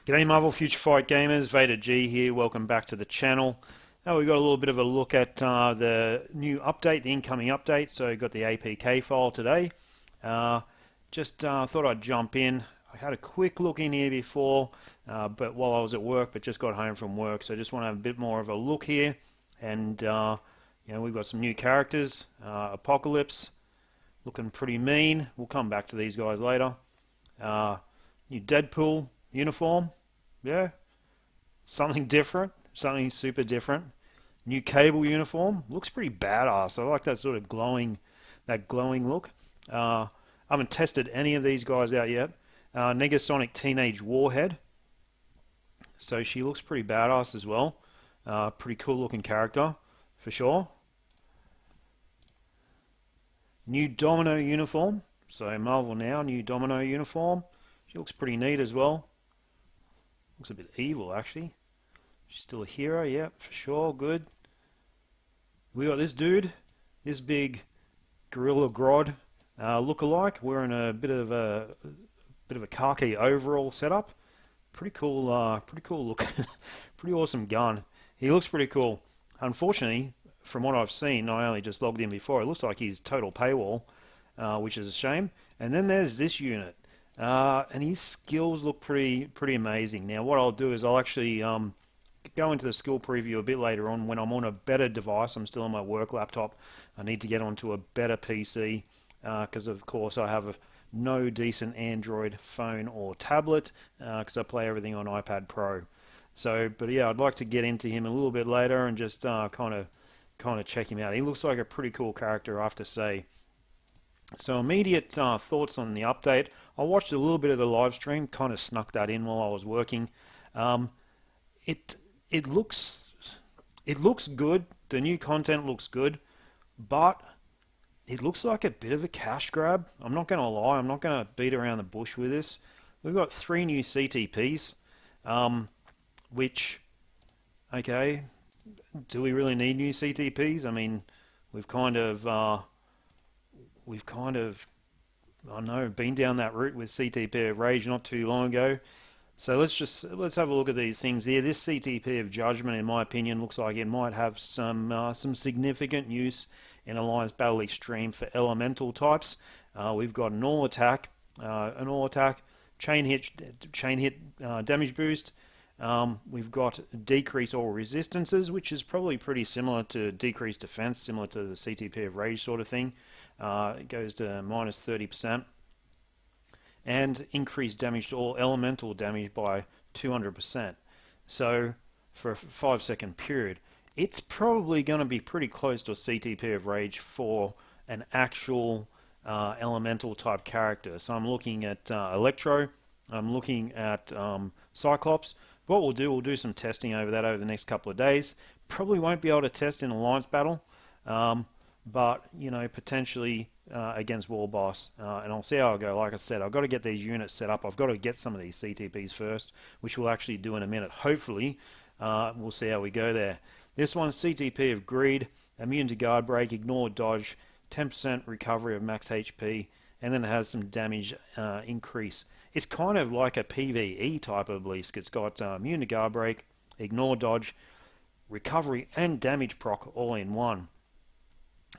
G'day Marvel Future Fight gamers, Vader G here, welcome back to the channel. Now we've got a little bit of a look at the new update, the incoming update. So got the APK file today. Just thought I'd jump in. I had a quick look in here before, but while I was at work, but just got home from work. So I just want to have a bit more of a look here. And we've got some new characters. Apocalypse, looking pretty mean. We'll come back to these guys later. New Deadpool uniform. Yeah, something different, something super different. New Cable uniform looks pretty badass. I like that sort of glowing, look. I haven't tested any of these guys out yet. Negasonic Teenage Warhead, so she looks pretty badass as well. Pretty cool looking character for sure. New Domino uniform, so Marvel now, new Domino uniform. She looks pretty neat as well. Looks a bit evil, actually. She's still a hero, yeah, for sure, good. We got this dude, this big Gorilla Grodd look-alike, wearing a bit of a khaki overall setup. Pretty cool look, pretty awesome gun. He looks pretty cool. Unfortunately, from what I've seen, I only just logged in before. It looks like he's total paywall, which is a shame. And then there's this unit. And his skills look pretty amazing. Now what I'll do is I'll actually go into the skill preview a bit later on when I'm on a better device. I'm still on my work laptop. I need to get onto a better PC because of course I have no decent Android phone or tablet because I play everything on iPad Pro. So, but yeah, I'd like to get into him a little bit later and just kind of check him out. He looks like a pretty cool character, I have to say. So immediate thoughts on the update. I watched a little bit of the live stream, kind of snuck that in while I was working. It looks good. The new content looks good, but it looks like a bit of a cash grab. I'm not going to lie. I'm not going to beat around the bush with this. We've got 3 new CTPs, which, okay, do we really need new CTPs? I mean, we've kind of I know, been down that route with CTP of Rage not too long ago. So let's have a look at these things here. This CTP of Judgment, in my opinion, looks like it might have some significant use in Alliance Battle Extreme for elemental types. We've got an all attack, chain hit damage boost. We've got decrease all resistances, which is probably pretty similar to decreased defense, similar to the CTP of Rage sort of thing. It goes to minus 30%. And increased damage to all elemental damage by 200%. So for a 5-second period, it's probably going to be pretty close to a CTP of Rage for an actual elemental type character. So I'm looking at Electro, I'm looking at Cyclops. What we'll do some testing over that over the next couple of days. Probably won't be able to test in Alliance Battle, but you know, potentially against War Boss, and I'll see how I go. Like I said, I've got to get these units set up. I've got to get some of these CTPs first, which we'll actually do in a minute. Hopefully, we'll see how we go there. This one's CTP of Greed, immune to guard break, ignore dodge, 10% recovery of max HP, and then it has some damage increase. It's kind of like a PvE type of Obelisk. It's got immune to guard break, ignore dodge, recovery, and damage proc all in one.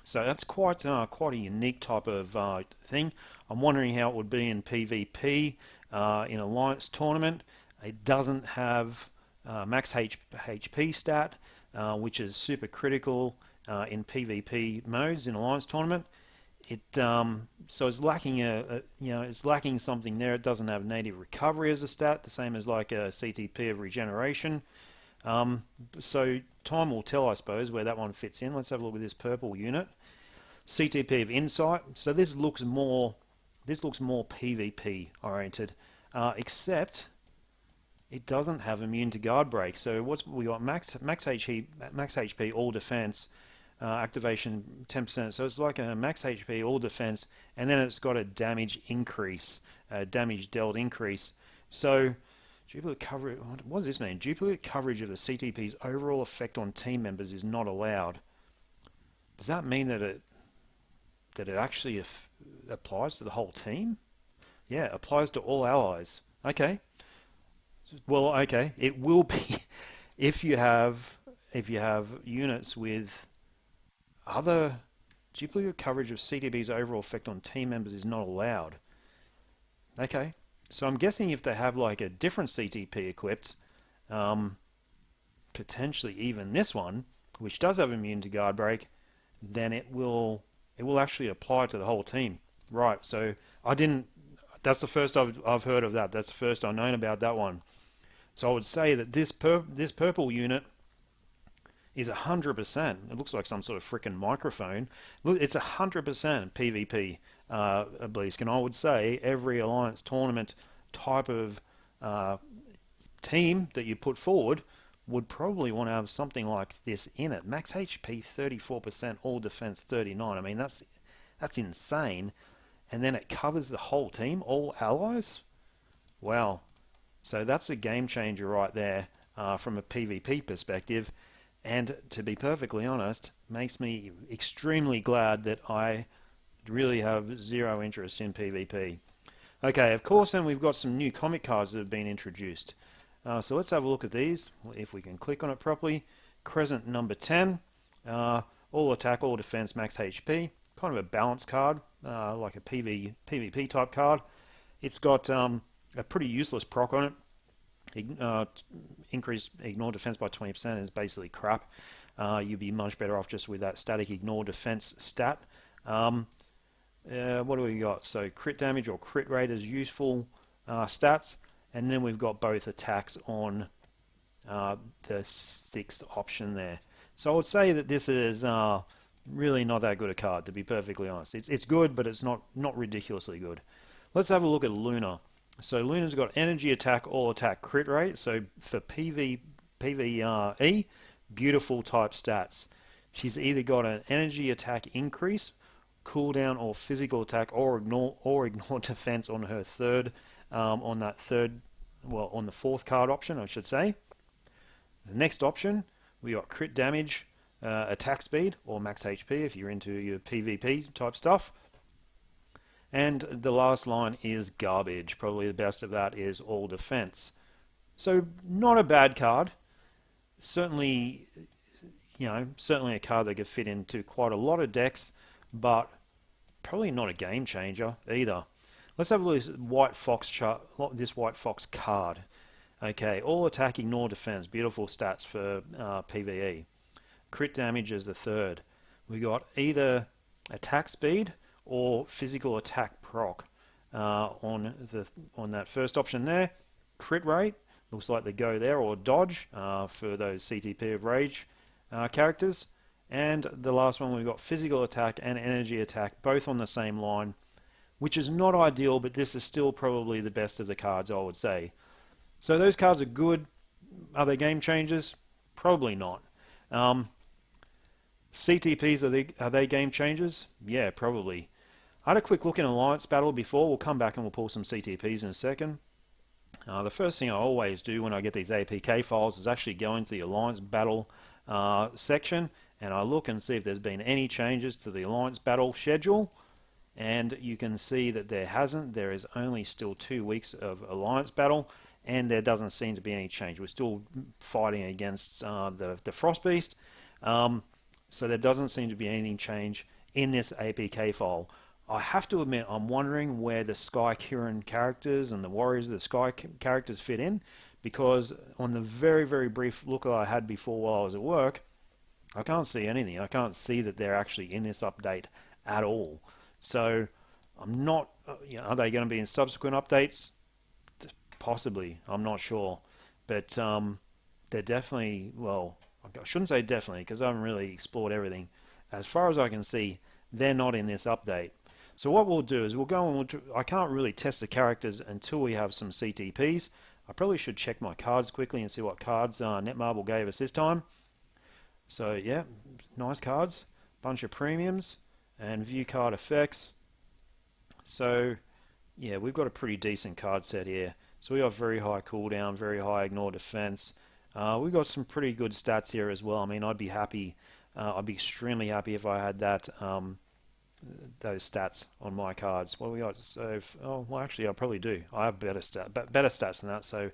So that's quite a unique type of thing. I'm wondering how it would be in PvP in Alliance tournament. It doesn't have max HP stat, which is super critical in PvP modes in Alliance tournament. So it's lacking it's lacking something there. It doesn't have native recovery as a stat, the same as like a CTP of regeneration. So time will tell, I suppose, where that one fits in. Let's have a look at this purple unit. CTP of Insight. So this looks more PvP oriented, except it doesn't have immune to guard break. So what's we got? Max HP all defense. Activation 10%, so it's like a max HP all defense, and then it's got a damage increase, damage dealt increase. So duplicate coverage, what does this mean? Duplicate coverage of the CTP's overall effect on team members is not allowed. Does that mean that it actually applies to the whole team? Yeah, applies to all allies. Okay, Well, okay, it will be if you have units with other duplicate coverage of CTB's overall effect on team members is not allowed. Okay, so I'm guessing if they have like a different CTP equipped, um, potentially even this one, which does have immune to guard break, then it will actually apply to the whole team. Right. So I didn't. That's the first I've heard of that. That's the first I've known about that one. So I would say that this purple unit is 100%. It looks like some sort of freaking microphone. Look, it's 100% PvP, Obelisk, and I would say every Alliance tournament type of team that you put forward would probably want to have something like this in it. Max HP 34%, all defense 39. I mean, that's insane. And then it covers the whole team, all allies. Wow. So that's a game changer right there from a PvP perspective. And to be perfectly honest, makes me extremely glad that I really have zero interest in PvP. Okay, of course, then we've got some new comic cards that have been introduced. So let's have a look at these, if we can click on it properly. Crescent number 10, all attack, all defense, max HP. Kind of a balance card, like a PvP type card. It's got a pretty useless proc on it. Increase ignore defense by 20% is basically crap. You'd be much better off just with that static ignore defense stat. What do we got? So crit damage or crit rate is useful stats. And then we've got both attacks on the sixth option there. So I would say that this is really not that good a card, to be perfectly honest. It's good, but it's not ridiculously good. Let's have a look at Luna. So Luna's got energy attack, all attack, crit rate. So for PvE, beautiful type stats. She's either got an energy attack increase, cooldown, or physical attack, or ignore defense on her third. On the fourth card option, I should say. The next option, we got crit damage, attack speed, or max HP if you're into your PvP type stuff. And the last line is garbage. Probably the best of that is all defense. So not a bad card. Certainly, certainly a card that could fit into quite a lot of decks, but probably not a game changer either. Let's have a look at this White Fox card. Okay, all attack, ignore defense. Beautiful stats for PvE. Crit damage is the third. We got either attack speed or physical attack proc on that first option there. Crit rate looks like the go there, or dodge for those CTP of Rage characters. And the last one, we've got physical attack and energy attack, both on the same line, which is not ideal, but this is still probably the best of the cards, I would say. So those cards are good. Are they game changers? Probably not. CTPs, are they game changers? Yeah, probably. I had a quick look in Alliance Battle before. We'll come back and we'll pull some CTPs in a second. The first thing I always do when I get these APK files is actually go into the Alliance Battle section, and I look and see if there's been any changes to the Alliance Battle schedule. And you can see that there hasn't. There is only still 2 weeks of Alliance Battle, and there doesn't seem to be any change. We're still fighting against the Frost Beast, so there doesn't seem to be any change in this APK file. I have to admit, I'm wondering where the Sky Kirin characters and the Warriors of the Sky characters fit in, because on the very, very brief look I had before while I was at work, I can't see anything. I can't see that they're actually in this update at all. So I'm not, are they going to be in subsequent updates? Possibly, I'm not sure. But they're definitely, well, I shouldn't say definitely because I haven't really explored everything. As far as I can see, they're not in this update. So what we'll do is we'll go and I can't really test the characters until we have some CTPs. I probably should check my cards quickly and see what cards Netmarble gave us this time. So yeah, nice cards, bunch of premiums, and view card effects. So yeah, we've got a pretty decent card set here. So we have very high cooldown, very high ignore defense. We've got some pretty good stats here as well. I mean, I'd be happy, I'd be extremely happy if I had that those stats on my cards. What we got? So, oh, well, actually, I probably do. I have better stats than that. So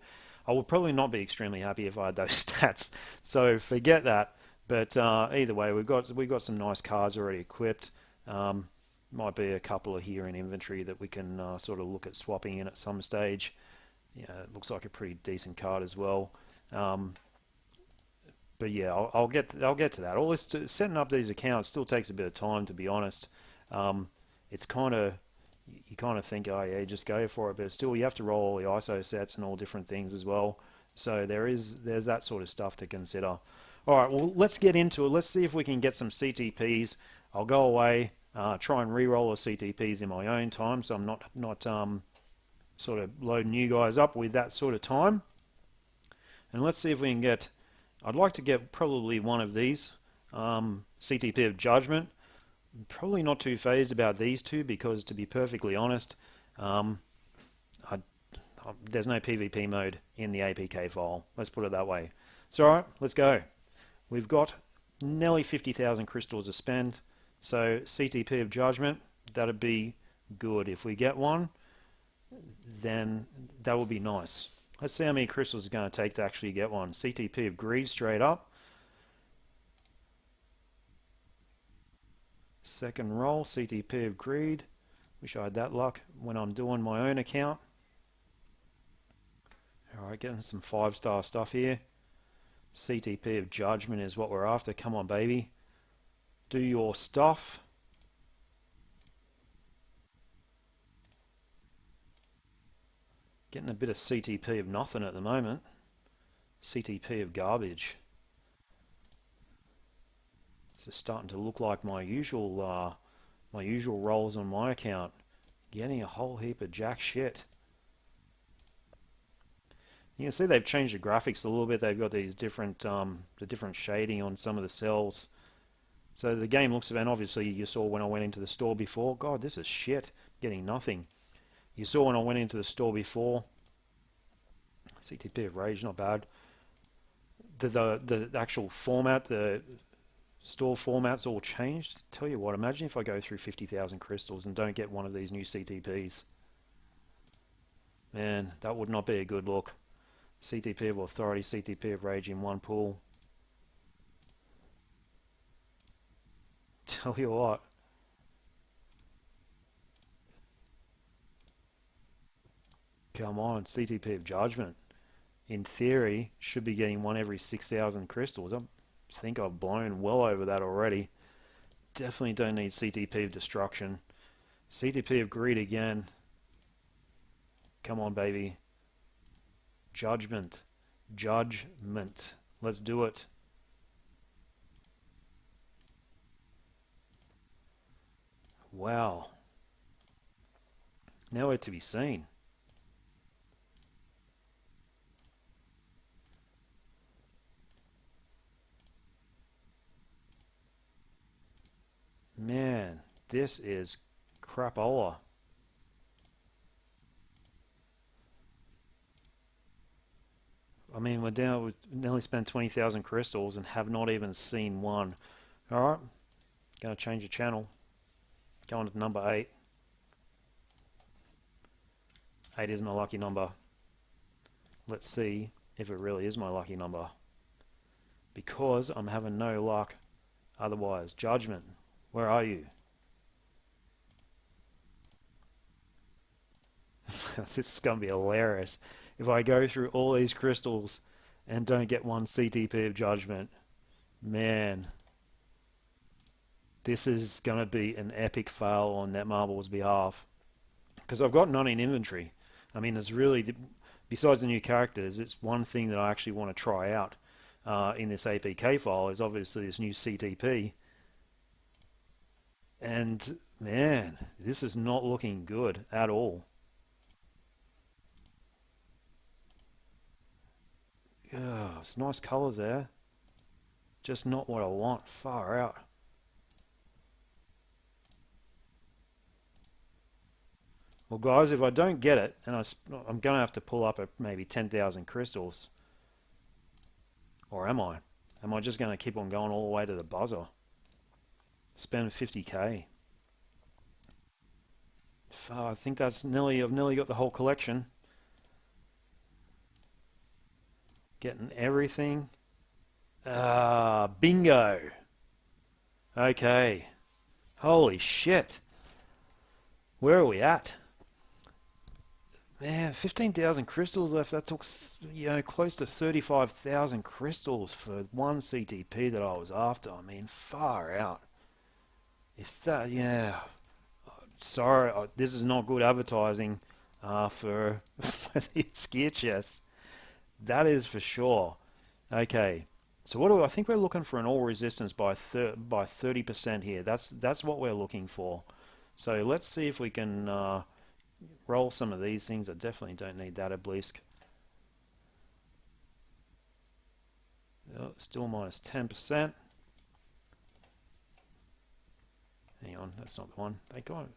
I would probably not be extremely happy if I had those stats. So forget that. But either way, we've got some nice cards already equipped. Might be a couple of here in inventory that we can sort of look at swapping in at some stage. Yeah, it looks like a pretty decent card as well. But yeah, I'll get to that. All this setting up these accounts still takes a bit of time, to be honest. It's kind of you kind of think, oh yeah, just go for it, but still you have to roll all the ISO sets and all different things as well. So there's that sort of stuff to consider. All right, well let's get into it. Let's see if we can get some CTPs. I'll go away, try and re-roll the CTPs in my own time, so I'm not sort of loading you guys up with that sort of time. And let's see if we can get. I'd like to get probably one of these CTP of Judgment. I'm probably not too phased about these two because, to be perfectly honest, there's no PvP mode in the APK file. Let's put it that way. So, alright, let's go. We've got nearly 50,000 crystals to spend. So, CTP of Judgment, that'd be good. If we get one, then that would be nice. Let's see how many crystals it's going to take to actually get one. CTP of Greed straight up. Second roll, CTP of Greed. Wish I had that luck when I'm doing my own account. Alright, getting some 5-star stuff here. CTP of Judgment is what we're after. Come on, baby. Do your stuff. Getting a bit of CTP of nothing at the moment. CTP of garbage. This is starting to look like my usual rolls on my account. Getting a whole heap of jack shit. You can see they've changed the graphics a little bit. They've got these different the different shading on some of the cells. So the game looks, and obviously you saw when I went into the store before. God, this is shit. Getting nothing. You saw when I went into the store before. CTP of Rage, not bad. The actual format, the store format's all changed. Tell you what, imagine if I go through 50,000 crystals and don't get one of these new CTPs. Man, that would not be a good look. CTP of Authority, CTP of Rage in one pool. Tell you what. Come on, CTP of Judgment. In theory, should be getting one every 6,000 crystals. I think I've blown well over that already. Definitely don't need CTP of Destruction. CTP of Greed again. Come on, baby. Judgment. Judgment. Let's do it. Wow. Nowhere to be seen. Man, this is crapola. I mean, we're down. We nearly spent 20,000 crystals and have not even seen one. All right, gonna change the channel. Going to number 8. 8 is my lucky number. Let's see if it really is my lucky number. Because I'm having no luck otherwise. Judgment, where are you? This is going to be hilarious. If I go through all these crystals and don't get one CTP of Judgment, man, this is going to be an epic fail on Netmarble's behalf. Because I've got none in inventory. I mean, it's really, besides the new characters, it's one thing that I actually want to try out in this APK file is obviously this new CTP. And man, this is not looking good at all. Oh, it's nice colors there. Just not what I want. Far out. Well, guys, if I don't get it, and I'm going to have to pull up at maybe 10,000 crystals. Or am I? Am I just going to keep on going all the way to the buzzer? Spend 50k. I think that's nearly, I've nearly got the whole collection. Getting everything. Bingo. Okay. Holy shit. Where are we at? Man, 15,000 crystals left. That took, close to 35,000 crystals for one CTP that I was after. I mean, far out. If that, yeah. Sorry, this is not good advertising for, for these gear chests. That is for sure. Okay. So what do I think we're looking for an all resistance by 30% here. That's what we're looking for. So let's see if we can roll some of these things. I definitely don't need that obelisk. Oh, still minus 10%. Hang on, that's not the one. They got it.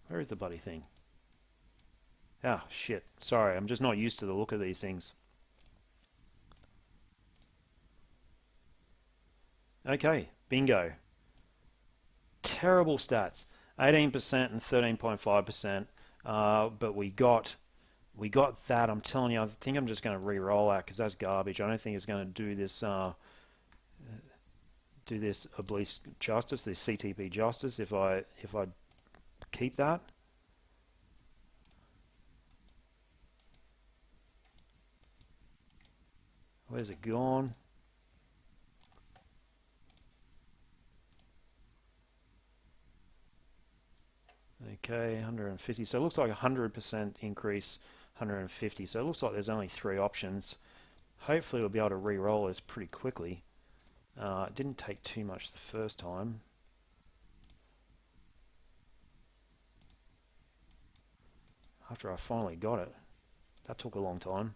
Where is the bloody thing? Ah, shit. Sorry, I'm just not used to the look of these things. Okay, bingo. Terrible stats. 18% and 13.5%. But we got that. I'm telling you, I think I'm just going to re-roll that because that's garbage. I don't think it's going to do this obelisk justice, this CTP justice if I keep that. Where's it gone? Okay, 150. So it looks like 100% increase, 150. So it looks like there's only 3 options. Hopefully we'll be able to re-roll this pretty quickly. It didn't take too much the first time. After I finally got it. That took a long time.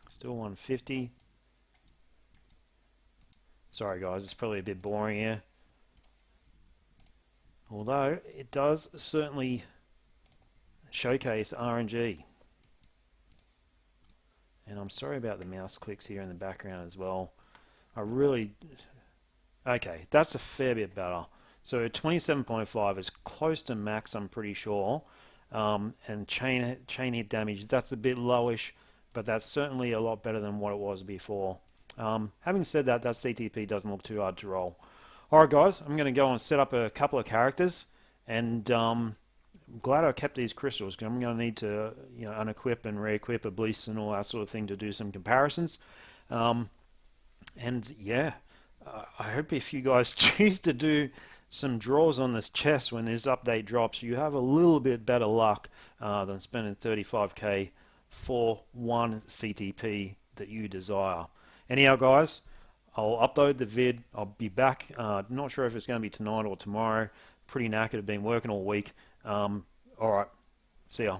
Still 150. Sorry guys, it's probably a bit boring here. Although it does certainly showcase RNG. And I'm sorry about the mouse clicks here in the background as well. Okay, that's a fair bit better. So 27.5 is close to max, I'm pretty sure. And chain hit damage, that's a bit lowish, but that's certainly a lot better than what it was before. Having said that, that CTP doesn't look too hard to roll. Alright guys, I'm going to go and set up a couple of characters, and I'm glad I kept these crystals because I'm going to need to unequip and re-equip obelisks and all that sort of thing to do some comparisons. And yeah, I hope if you guys choose to do some draws on this chest when this update drops, you have a little bit better luck than spending 35k for one CTP that you desire. Anyhow guys, I'll upload the vid. I'll be back. Not sure if it's going to be tonight or tomorrow. Pretty knackered. I've been working all week. Alright, see ya.